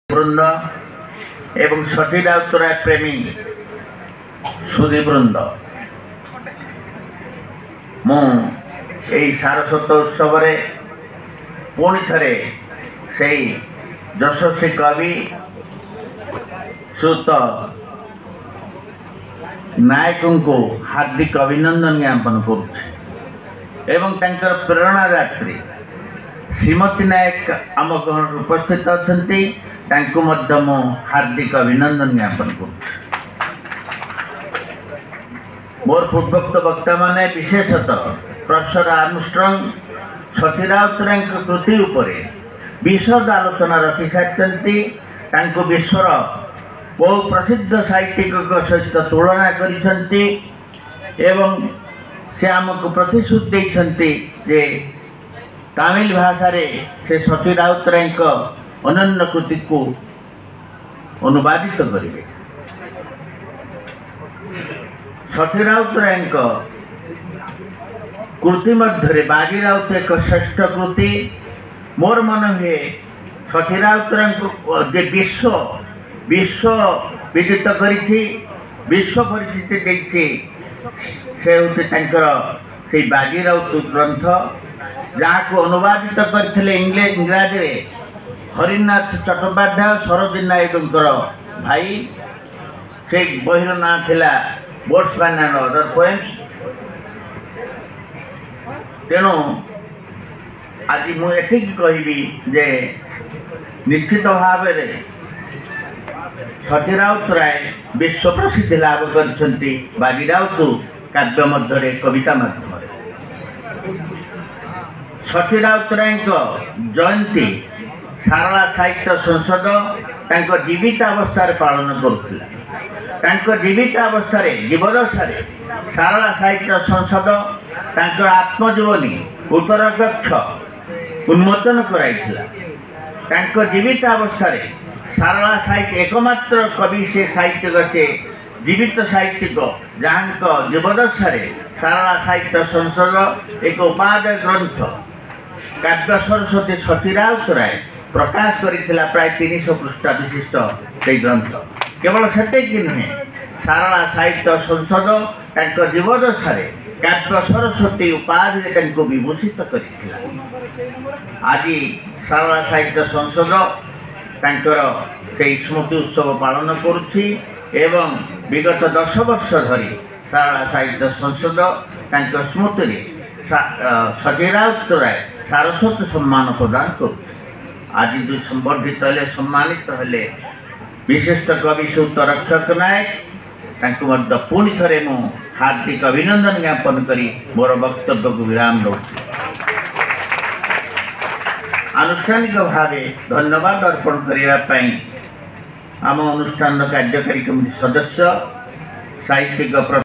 वृंद एवं सती राउतराय प्रेमी सुधी वृंद मु सारस्वत उत्सव पुणी थे से यशस्वी कवि सुत नायक को हार्दिक अभिनंदन ज्ञापन कर प्रेरणादात्री श्रीमती नायक आम गहन उपस्थित अच्छा मु हार्दिक अभिनंदन ज्ञापन कर मोर पूर्वोक्त वक्ता माने विशेषतः प्रोफेसर आर्मस्ट्रंग सती राउतराय कृति उपरे विशद आलोचना रखी सारी विश्वर बहु प्रसिद्ध साहित्यिक सहित तुलना करिसेंती एवं से आमको प्रतिश्रुति देते जे तमिल भाषा रे से सती राउतराय अनन्य कृति को अनुवादित करेंगे। सती राउतराय कृति मध्य बाजी राउत एक श्रेष्ठ कृति मोर मन हुए सती राउतराय विश्व विश्व विदित करी विश्व परिचिति देखी से हूँ बाजी राउत ग्रंथ जहाँ को अनुवादित करते इंग्राजी हरिनाथ चट्टोपाध्याय सरोजिनी नायक भाई से बहिर ना थिला बोट्समैन एंड अदर पोएम्स। तेणु आज मुझे कहबी जे निश्चित भाव सती राउतराय विश्व प्रसिद्धि लाभ कर बाजी राउत काव्य मध्य कविता माध्यम सती राउतराय जयंती सारला साहित्य संसद जीवित अवस्था पालन करुला जीवित अवस्था जीवदशा सारला साहित्य संसद आत्मजीवनी उत्तरकक्ष उन्मोचन कराई जीवित अवस्था सारला साहित्य एकमात्र कवि से साहित्यिक से जीवित साहित्यिक जहाँ जीवदशा सारला साहित्य संसद एक उपादेय ग्रंथ काव्य सरस्वती सती राउतराय प्रकाश करिथिला प्राय 300 पृष्ठ विशिष्ट से ग्रंथ केवल से नुहे सारला साहित्य संसद जीवदशा काव्य सरस्वती उपाधि विभूषित करिथिला। आज सारला साहित्य संसद से स्मृति उत्सव पालन करुछि एवं विगत 10 वर्ष धरी सारला साहित्य संसद स्मृति सती राउतराय सारस्वत सम्मान प्रदान कर आज जो संबर्धित हेले सम्मानित हेले विशिष्ट कवि सुत रक्षक नायक पुणी थे मु हार्दिक अभिनंदन ज्ञापन करी मोर वक्तव्य को विराम दूँ। आनुष्ठानिक भाव धन्यवाद अर्पण करने आम अनुष्ठान कार्यकारी कमिटी सदस्य साहित्यिक